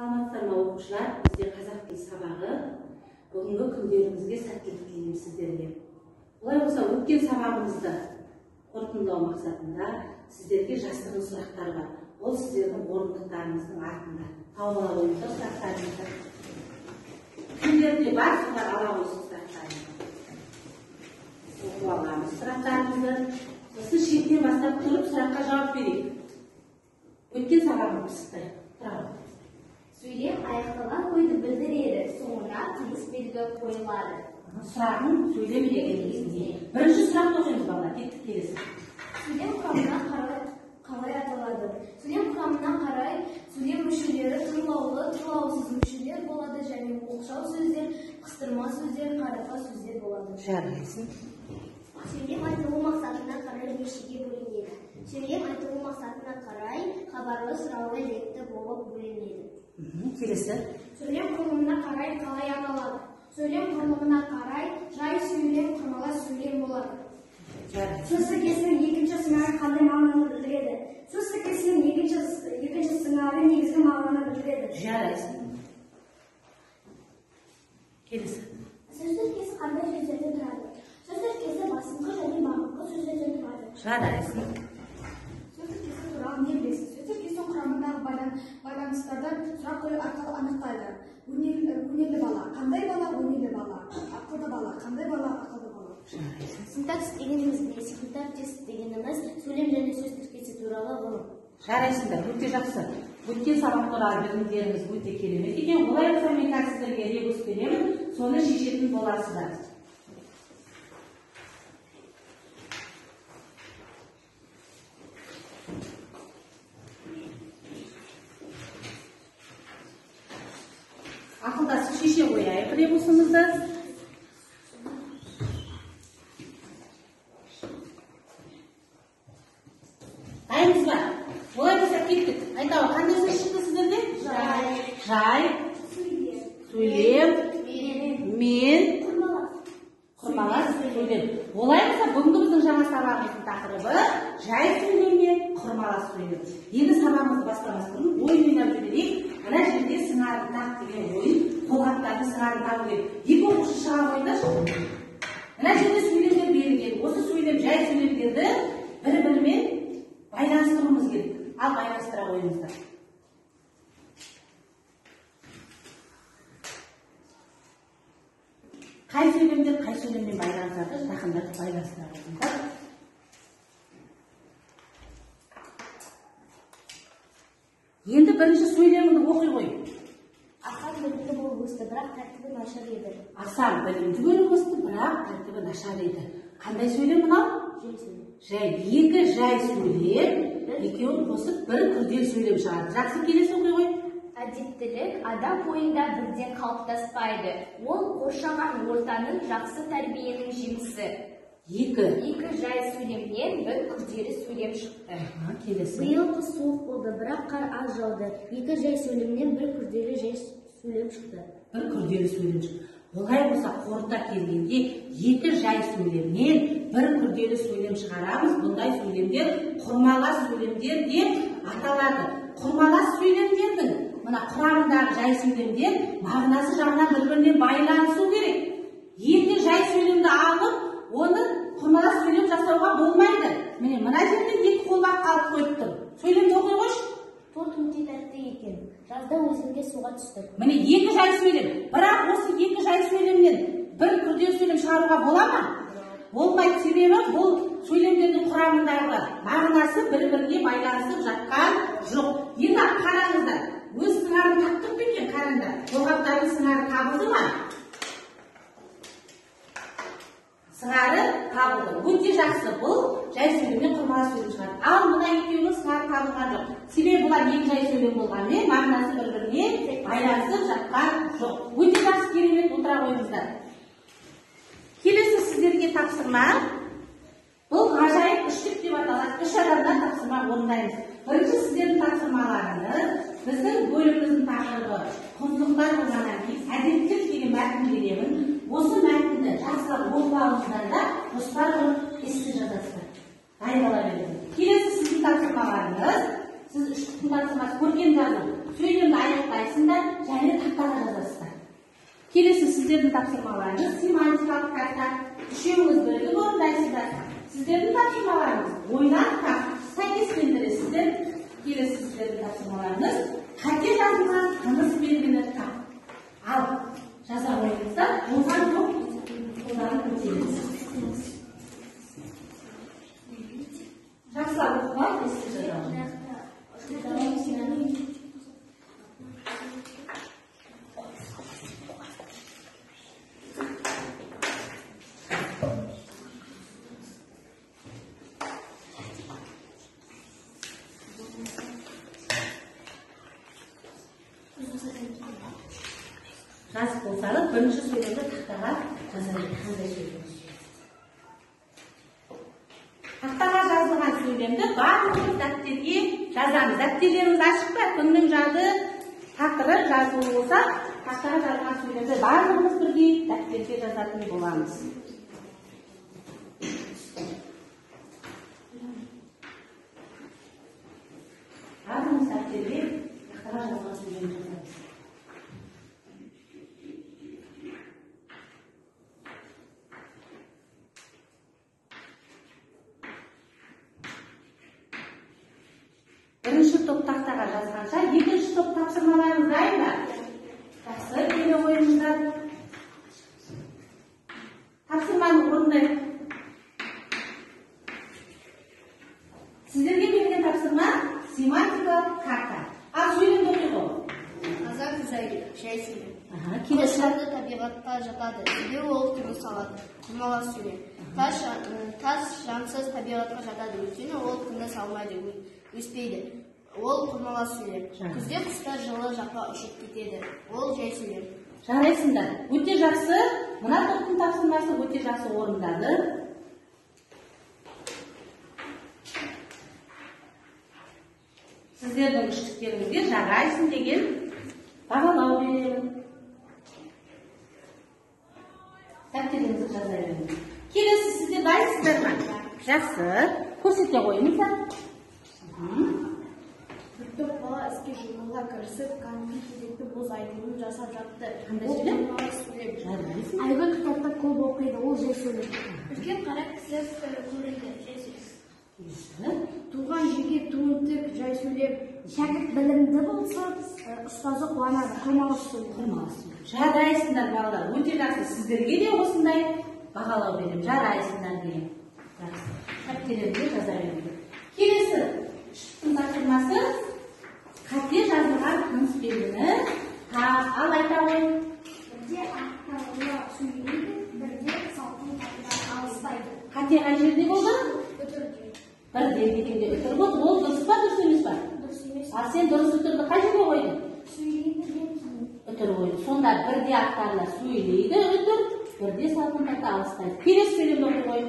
Саламатсыздар ма оқушылар, бізде қазақ тілі сабағы. Бүгінгі күндеріңізге сәттілік тілеймін сіздерге. Олай болса, өткен сабағымызды қорытындылау мақсатында сіздерге жасырын сұрақтар бар. Ол сіздердің орындықтарыңыздың артында. Тауып ала қойыңыздар сұрақтарыңызды. Күндерде бар, солар ала қойсын сұрақтарыңызды. Оқып аламыз сұрақтарымызды. Сосын шеттен бастап тұрып сұраққа жауап берейік. Өткен сабағымыз пысықтайық. Сөйлем аяқталған ойды білдіреді, соңына тыныс белгі қойылады. Сұрағын сөйлем дегенімізде. Бірінші сұрақты оқимыз балалар, кеттік келесі. Сөйлем құрамына қалай аталады? Сөйлем құрамына қарай сөйлем мүшелері тұрлаулы, тұрлаусыз мүшелер болады және оқшау сөздер, қыстырма сөздер, қарапа сөздер болады. Жарайсың. Сөйлем айтылу мақсатына қарай нешеге бөлінеді? Сөйлем айтылу мақсатына қарай хабарлы, сұраулы, ретті болып бөлінеді. Келесі. Сөйлем құрылымына қарай қалай аталады? Сөйлем құрылымына қарай жай сөйлем, құрмалас сөйлем болады. Сөз тіркесінің екінші сыңары қандай мағынаны білдіреді? Сөз тіркесінің екінші сыңары негізгі мағынаны білдіреді. Жарайсың. Келесі. Сөз тіркесі қандай сөздерден тұрады? Сөз тіркесі басыңқы және бағыңқы сөздерден тұрады. Жарайсың. Сөз тіркесі туралы не білесіз? Сөз тіркесінің құрамындағы байланыстарды сұрақ қою арқылы анықтайды. Өнерлі бала, қандай бала? Өнерлі бала. Ақылды бала, қандай бала? Ақылды бала. Синтакс дегеніміз не? Синтаксис дегеніміз сөйлем және сөз тіркесі туралы ғылым. Жарайсыңдар, өте жақсы. Өткен сабақ туралы білімдеріңіз өте керемет екен. Олай болса мен сіздерге ребус беремін, соны шешетін боласыздар. Ақылдасып шеше қояйық ребусымызды. Дайынбыз ба? Олай болса кеттік. Айтауы, қандай сөз шықты сіздерде? Жай. Сөйлем. Мен. Құрмалас сөйлем. Олай болса, бүгінгі біздің жаңа сабағымыздың тақырыбы жай сөйлем мен құрмалас сөйлем. Енді сабағымызды бастамас бұрын ойын ойнап жіберейік. Ана жерде сыңарын тақ деген ойын, қолғаптарды сыңарын табу керек. Екі оқушы шыға қойыңдаршы. Ана жерде сөйлемдер берілген. Осы сөйлем, жай сөйлемдерді бір-бірімен байланыстыруымыз керек. Ал байланыстыра қойыңыздар. Қай сөйлемдер қай сөйлеммен байланысады, жақындатып байланыстыра қойыңыздар. Енді бірінші сөйлемді оқи қой. Асан білімді болып өсті, бірақ тәртібі нашар еді. Асан білімді болып өсті, бірақ тәртібі нашар еді. Қандай сөйлем мынау? Жай. Екі жай сөйлем, екеуін қосып бір күрделі сөйлем шығарды. Жақсы, келесі оқи қой. Әдептілік адам бойында бірден қалыптаспайды. Ол қоршаған ортаның жақсы тәрбиенің жемісі. Екі жай сөйлемнен бір күрделі сөйлем шықты. Келесі. Биыл қыс суық болды, бірақ қар аз жауды. Екі жай сөйлемнен бір күрделі жай сөйлем шықты. Бір күрделі сөйлем шықты. Олай болса, қорыта келгенде екі жай сөйлемнен бір күрделі сөйлем шығарамыз. Бұндай сөйлемдер құрмалас сөйлемдер деп аталады. Құрмалас сөйлемдердің мына құрамындағы жай сөйлемдер мағынасы жағынан бір-біріне байланысу керек. Екі жай сөйлемді алып, оны құрмалас сөйлем жасауға болмайды. Міне, мына жерде екі қолбақ қалып қойып тұр. Сөйлемді оқи қойшы. Торт өте тәтті екен. Жазда өзенге суға түстік. Міне, екі жай сөйлем. Бірақ осы екі жай сөйлемнен бір күрделі сөйлем шығаруға бола ма? Болмайды, себебі бұл сөйлемдердің құрамындағы мағынасы бір-біріне байланысып жатқан жоқ. Енді қараңыздар. Өз сыңарын таптық па екен, қараңдар. Қолғаптардың сыңары табылды ма? Сыңары табылды. Өте жақсы, бұл жай сөйлеммен құрмалас сөйлем шығарды. Ал мына екеуінің сыңары табылған жоқ. Себебі бұлар екі жай сөйлем болғанмен мағынасы бір-біріне байланысып жатқан жоқ. Өте жақсы, керемет, отыра қойыңыздар. Келесі сіздерге тапсырма. Бұл ғажайып үштік деп аталады. Үш адамнан тапсырма орындаймыз. Бірінші сіздердің тапсырмаларыңыз біздің бөліміміздің тақырыбы құндылықтар болғаннан кейін әдептілік деген мәтін беремін. Осы мәтінді жақсылап оқып алыңыздар да жоспар құрып эссе жазасыздар. Дайындала беріңіздер. Келесі сіздің тапсырмаларыңыз. Сіз үштіктің тапсырмасы көркем жазу. Сөйлемді аяқтайсыңдар және тақтаға жазасыздар. Келесі сіздердің тапсырмаларыңыз семантикалық карта. Үшеуіңіз бірігіп орындайсыздар. Сіздердің тапсырмаларыңыз ойланып сәйкестендіресіздер. Келесі сіздердің тапсырмаларыңыз қате жазылған тыныс белгіні тап. Ал жаза қойыңыздар, оған жоқ қолданып өтеміз. Жақсылап оқып есте жазамын. Жазып болсаңыз, бірінші сөйлемді тақтаға жазайық. Қандай сөйлем? Тақтаға жазылған сөйлемді барлық дәптерге жазамыз. Дәптерлеріңіз ашық па? Күннің жады, тақыры жазылу болса, тақтаға жазылған сөйлемді барлығымыз бірге дәптерге жазатын боламыз. Барлығымыз дәптерге тақтаға жазылған сөйлемді жазамыз. Бірінші топ тақтаға жазғанша, екінші топ тапсырмаларыңыз дайын ба? Жақсы, келе қойыңыздар. Тапсырманы орындайық. Сіздерге берген тапсырма семантикалық карта. Ал сөйлемді оқиды. Қазақ жай сөйлем. Келесі табиғатқа жатады. Себебі ол тұрмыс алады. Құрмалас сөйлем. Тас жансыз табиғатқа жатады. Өйткені ол тыныс алмайды, өспейді. Ол құрмалас сөйлем. Күзде құстар жылы жаққа ұшып кетеді. Ол жай сөйлем. Жарайсыңдар. Өте жақсы. Мына топтың тапсырмасы өте жақсы орындады. Сіздердің үштіктеріңізге жарайсың деген бағалау беремін. Дәптеріңізді жаза беріңіз. Келесі сіздер дайынсыздар ма? Жақсы. Көрсете қойыңыздар. Bir топ бала іске жұмылға кірісіп, кәдімгі кезекті боз айтылым жасап жатты. Қандай Ол сөйлем? құрмалас сөйлем. Жарайсың. Айгүл кітапта көп оқиды, ол жай сөйлем. Үлкен қара кісілер көрінді, жай сөйлем. Туған жерге туын тік, жай сөйлем. Шәкірт білімді болса, ұстазы қуанады, құрмалас сөйлем. Құрмалас сөйлем. Жарайсыңдар балалар. Өте жақсы. Сіздерге де осындай бағалау беремін. Жарайсыңдар деген. Жақсы. Дәптеріңізге жаза беріңіздер. Келесі тапсырмасы қате жазылған тыныс белгіні ал айта қой. Бірде ақтауға сөйлейді, бірде салқын қайтадан алыстайды. Қате қай жерде болды? Өтірде. Бірде дегенде өтір болды. Ол дұрыс па, дұрыс емес па? Дұрыс емес. Ал сен дұрыс өтірді қай жерге қойдың? Сөйлейді деп кейін. Өтір қойдың. Сонда бірде ақтарына сөйлейді өтір, бірде салқын қайта алыстайды. Келесі сөйлемді оқи қой.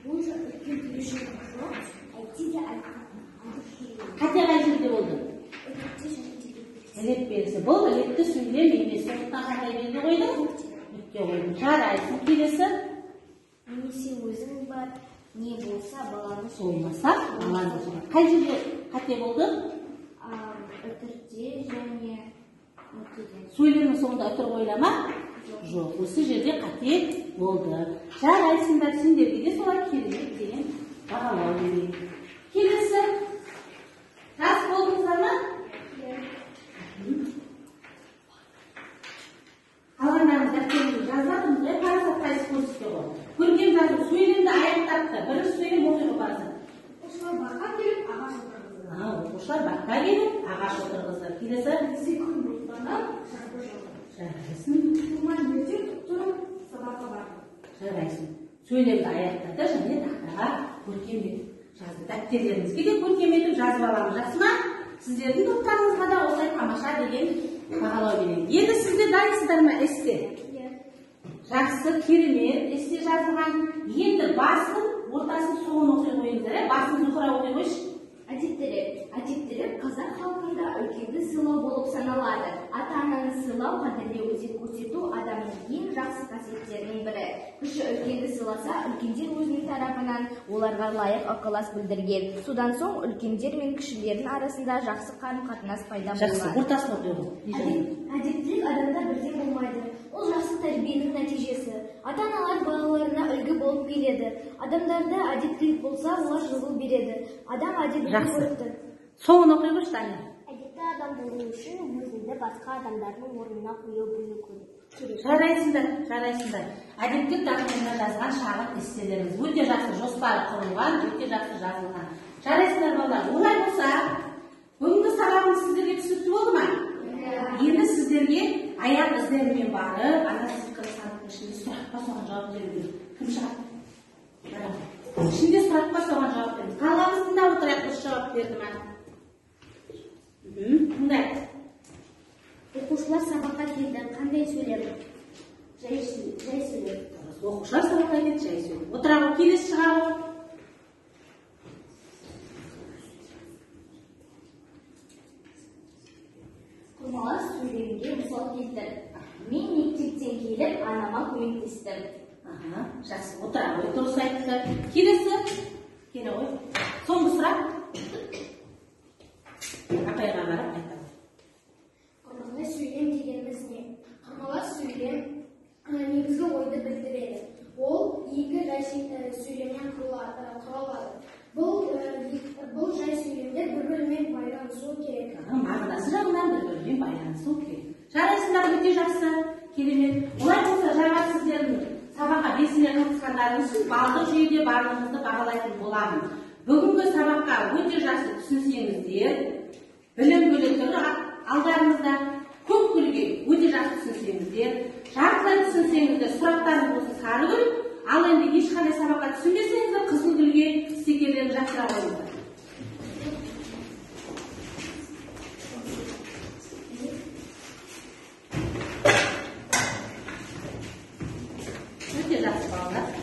Бұл өткен келешегі жоқ, әйтсе де айтқан. Қате қай жерде болды? Өтірде және тегетте. Ілет белгісі. Бұл ілетті сөйлем емес. Сондықтан қандай белгі қойдың? Нүкте қойдың. Жарайсың. Келесі. Немесе өзің бар, не болса баланы Болмаса, баланы сөйлем. Қай жерде қате болды? өтірде және нүктеден. Сөйлемнің соңында өтір қойылама? Жоқ. Осы жерде қате болды. Жарайсыңдар. Сендерге де солай керемет деген бағалау берейін. Келесі. Жас болдыңыздар ма? Қалғандарыңыз дәптеріңізге жазылатыныз ғой, парасат қайсы көрсетте ғой. Көркем жазу сөйлемді аяқтапты. Бірінші сөйлем оқиға парасат. Оқушылар баққа келіп, ағаш отырғызды. Оқушылар баққа келіп, ағаш отырғызды. Келесі. Секунд бұлттанып, шарпы жолды. Жарайсың. Тұман ертең тұрып, сабаққа барды. Жарайсың. Сөйлемді аяқтады және тақтаға көркем етіп жазды. Дәптерлеріңізге де көркем етіп жазып аламыз. Жақсы ма? Сіздердің топтарыңызға да осылай тамаша деген бағалау берейін. Енді сіздер дайынсыздар ма эссе? Жақсы, керемет, эссе жазылған. Енді басын, ортасын, соңын оқи қойыңыздар. Басын жұқыра оқи қойшы. Әдеттері қазақ халқында үлкенді сыйлау болып саналады. Ата-ананы сыйлау, қадірлеу, өзек көрсету адамның ең жақсы қасиеттерінің бірі. Кіші үлкенді сыйласа, үлкендер өзінің тарапынан оларға лайық ықылас білдірген. Содан соң үлкендер мен кішілердің арасында жақсы қарым-қатынас пайда Жақсы, болады. ортасына отыру. Әдептілік адамда бірден болмайды. Ол жақсы тәрбиенің нәтижесі. Ата-аналар балаларына үлгі болып келеді. Адамдарда әдептілік болса, олар жылу береді. Адам әдептілік Жақсы. көріпті. Соңын оқи көрші, Таня. Әдепті адам болу үшін өзіңді басқа адамдардың орнына қою білу керек. Жарайсыңдар. Әдептілік документіне жазған шағын эсселеріңіз өте жақсы жоспар құрылған, өте жақсы жазылған. Жарайсыңдар балалар. Олай болса, бүгінгі сабағымыз сіздерге түсінікті болды ма? Енді сіздерге аяқ іздерімен барып, ана сіздікі санаттың ішінде сұраққа соған жауап беруге. Кім шығады? Ішінде сұраққа соған жауап беріңіз. Қалғанымыз тыңдап отырайық, дұрыс жауап берді ме? Тыңдай. Оқушылар сабаққа келді. Қандай сөйледі? Жай сөйледі. Оқушылар сабаққа келді, жай сөйледі. Отыра ғой, келесі шыға ғой. Құрмалас сөйлемге мысал келтір. Мен мектептен келіп, анама көмектестім. Жақсы, отыра ғой, дұрыс айтты. Келесі, келе ғой. Соңғы сұрақ. Апайға барып айтамын. Құрмалас сөйлем дегеніміз не? Құрмалас сөйлем негізгі ойды білдіреді. Ол екі жай сөйлемнен құралады. Бұл жай сөйлемдер бір-бірімен байланысуы керек. Мағынасы жағынан бір-бірімен байланысуы керек. Жарайсыңдар, өте жақсы. Керемет. Олай болса, жаңа сіздердің сабаққа белсене қатысқандарыңыз үшін балдық жүйеде барлығыңызды бағалайтын боламын. Бүгінгі сабаққа өте жақсы түсінсеңіздер, білім бөлектері алдарыңызда, көк гүлге өте жақсы түсінсеңіздер, жартылай түсінсеңіздер, сұрақтарыңыз болса сары гүл, ал енді ешқандай сабаққа түсінбесеңіздер, қызыл гүлге стикерлерді жақтыра қойыңыздар. Өте жақсы балалар.